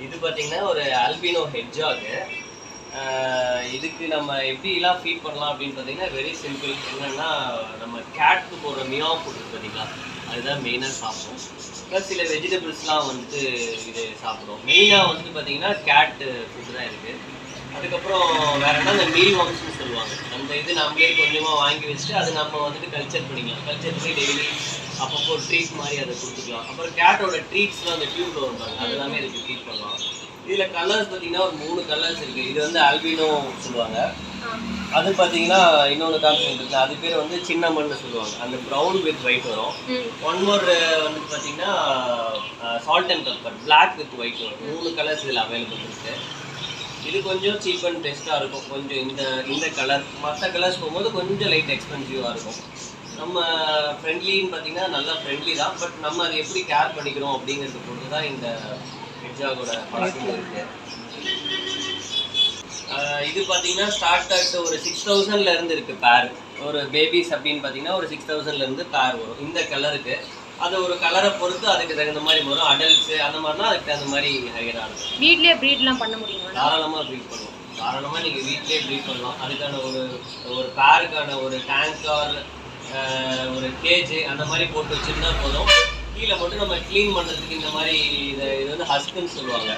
இது பார்த்தீங்கன்னா ஒரு ஆல்பினோ ஹெட்ஜாக். இதுக்கு நம்ம எப்படிலாம் ஃபீட் பண்ணலாம் அப்படின்னு பார்த்தீங்கன்னா வெரி சிம்பிள். என்னென்னா நம்ம கேட்க்கு போடுற மியா ஃபுட் பார்த்தீங்களா, அதுதான் மெயினாக சாப்பிடும். ப்ளஸ் சில வெஜிடபிள்ஸ்லாம் வந்துட்டு இது சாப்பிடும். மெயினாக வந்துட்டு பார்த்தீங்கன்னா கேட் ஃபுட்டு தான் இருக்குது. அதுக்கப்புறம் வேற என்ன, இந்த மீல் வாம்ஸ்னு சொல்லுவாங்க. அந்த இது நம்மளே கொஞ்சமாக வாங்கி வச்சுட்டு அது நம்ம வந்துட்டு கல்ச்சர் பண்ணிக்கலாம். கல்ச்சர் பண்ணி டெய்லி அப்பப்போ ட்ரீட் மாதிரி அதை கொடுத்துக்கலாம். அப்புறம் கேட்டோட ட்ரீட்ஸ்லாம் அந்த டியூப்ல வருவாங்க, அது எல்லாமே இதுக்கு ட்ரீட் பண்ணலாம். இதில் கலர்ஸ் பார்த்தீங்கன்னா ஒரு 3 கலர்ஸ் இருக்குது. இது வந்து ஆல்பினோ சொல்லுவாங்க. அது பார்த்தீங்கன்னா இன்னொன்று காமிச்சு இருக்குல்ல, அது பேர் வந்து சின்ன மண்ணு சொல்லுவாங்க. அந்த ப்ரௌன் வித் ஒயிட் வரும். ஒன் மோர் வந்து பார்த்தீங்கன்னா salt and pepper black with white வரும். 3 கலர்ஸ் இதில் அவைலபிள் இருக்குது. இது கொஞ்சம் சீப் அண்ட் பெஸ்ட்டாக இருக்கும். கொஞ்சம் இந்த கலர் மற்ற கலர்ஸ் போகும்போது கொஞ்சம் லைட் எக்ஸ்பென்சிவாக இருக்கும். நம்ம ஃப்ரெண்ட்லின்னு பார்த்தீங்கன்னா நல்லா ஃப்ரெண்ட்லி தான். பட் நம்ம அதை எப்படி கேர் பண்ணிக்கிறோம் அப்படிங்கிறது பொறுத்து தான் இந்த ஹெட்ஜாகோட பழக்கம் இருக்குது. இது பார்த்தீங்கன்னா ஸ்டார்ட் அட் ஒரு 6000 இருக்குது பேர். ஒரு பேபிஸ் அப்படின்னு பார்த்தீங்கன்னா ஒரு 6000 பேர் வரும் இந்த கலருக்கு. அது ஒரு கலரை பொறுத்து அதுக்கு தகுந்த மாதிரி வரும். அடல்ட்ஸு அந்த மாதிரினா அதுக்கு தகுந்த மாதிரி ஹையராக இருக்கும். வீட்லேயே ப்ரீட்லாம் பண்ண முடியுமா? தாராளமாக ப்ரீட் பண்ணுவோம். தாராளமாக நீங்கள் வீட்லேயே ப்ரீட் பண்ணலாம். அதுக்கான ஒரு பேருக்கான ஒரு டேங்க் ஆர் ஒரு கேஜ் அந்த மாதிரி போட்டு வச்சுருந்தா போதும். கீழே மட்டும் நம்ம க்ளீன் பண்ணுறதுக்கு இந்த மாதிரி இது வந்து ஹஸ்க்குன்னு சொல்லுவாங்க.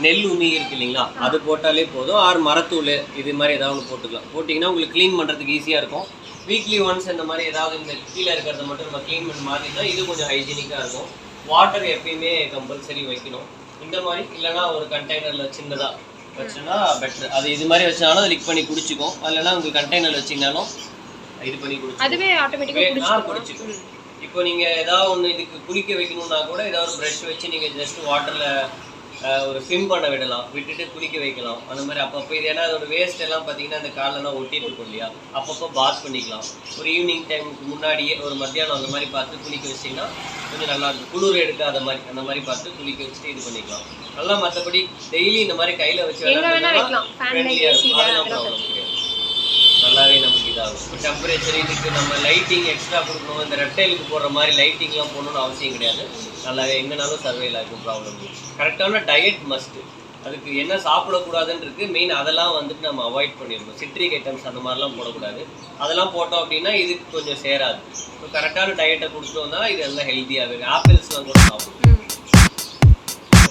நெல் உமி இருக்கு இல்லைங்களா, அது போட்டாலே போதும். ஆர் மரத்தூள் இது மாதிரி ஏதாவது ஒன்று போட்டுக்கலாம். போட்டிங்கன்னா உங்களுக்கு க்ளீன் பண்ணுறதுக்கு ஈஸியாக இருக்கும். வீக்லி ஒன்ஸ் இந்த மாதிரி ஏதாவது இந்த கீழே இருக்கிறத மட்டும் நம்ம க்ளீன் பண்ணி மாற்றிட்டா இது கொஞ்சம் ஹைஜீனிக்காக இருக்கும். வாட்டர் எப்பயுமே கம்பல்சரி வைக்கணும். இந்த மாதிரி இல்லைனா ஒரு கண்டெய்னரில் சின்னதாக வச்சோன்னா பெட்ரு. அது இது மாதிரி வச்சாலும் லிக் பண்ணி குடிச்சிக்கும். இல்லைனா உங்கள் கண்டெய்னரில் வச்சிங்கனாலும் இது பண்ணி குடிச்சிக்கும். அதுவே ஆட்டோமேட்டிக்காக குடிச்சிக்கும். இப்போ நீங்கள் ஏதாவது ஒன்று இதுக்கு குளிக்க வைக்கணும்னா கூட ஏதாவது ஒரு ப்ரஷ் வச்சு நீங்கள் ஜஸ்ட் வாட்டரில் ஒரு ஸ்விம் பண்ண விடலாம், விட்டுட்டு குளிக்க வைக்கலாம். அந்த மாதிரி அப்பப்போ இது ஏன்னா அதோட வேஸ்ட் எல்லாம் பார்த்தீங்கன்னா அந்த காலெல்லாம் ஒட்டிட்டு இருக்கும் இல்லையா, அப்பப்போ பாத் பண்ணிக்கலாம். ஒரு ஈவினிங் டைமுக்கு முன்னாடியே ஒரு மத்தியானம் அந்த மாதிரி பார்த்து குளிக்க வச்சிங்கன்னா கொஞ்சம் நல்லா இருக்கும். குளிர் எடுக்காத மாதிரி அந்த மாதிரி பார்த்து குளிக்க வச்சுட்டு இது பண்ணிக்கலாம். நல்லா மற்றபடி டெய்லி இந்த மாதிரி கையில் வச்சு விளையாடுறதுலாம் ஃப்ரெண்ட்லியாக இருக்கும். அதெல்லாம் ப்ராப்ளம் கிடையாது. நல்லாவே நமக்கு இதாகும். இப்போ டெம்பரேச்சர் இதுக்கு நம்ம லைட்டிங் எக்ஸ்ட்ரா கொடுக்கணும். இந்த ரெப்டைலுக்கு போடுற மாதிரி லைட்டிங்லாம் போடணும்னு அவசியம் கிடையாது. நல்லாவே எங்கேனாலும் சர்வைல் ஆகும். ப்ராப்ளம் இல்லை. கரெக்டான டயட் மஸ்ட்டு. அதுக்கு என்ன சாப்பிடக்கூடாதுன்னு இருக்குது மெயின். அதெல்லாம் வந்துட்டு நம்ம அவாய்ட் பண்ணிடணும். சிட்ரிக் ஐட்டம்ஸ் அந்த மாதிரிலாம் போடக்கூடாது. அதெல்லாம் போட்டோம் அப்படின்னா இதுக்கு கொஞ்சம் சேராது. ஸோ கரெக்டான டயட்டை கொடுத்தோம்னா இது எல்லாம் ஹெல்த்தியாகவே இருக்கும். ஆப்பிள்ஸ்லாம் கூட சாப்பிடும்.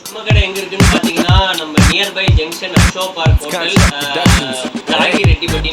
நம்ம கடை எங்கே இருக்குன்னு பார்த்தீங்கன்னா நம்ம nearby junction Ashok park hotel, ஜாகி ரெட்டிப்பட்டி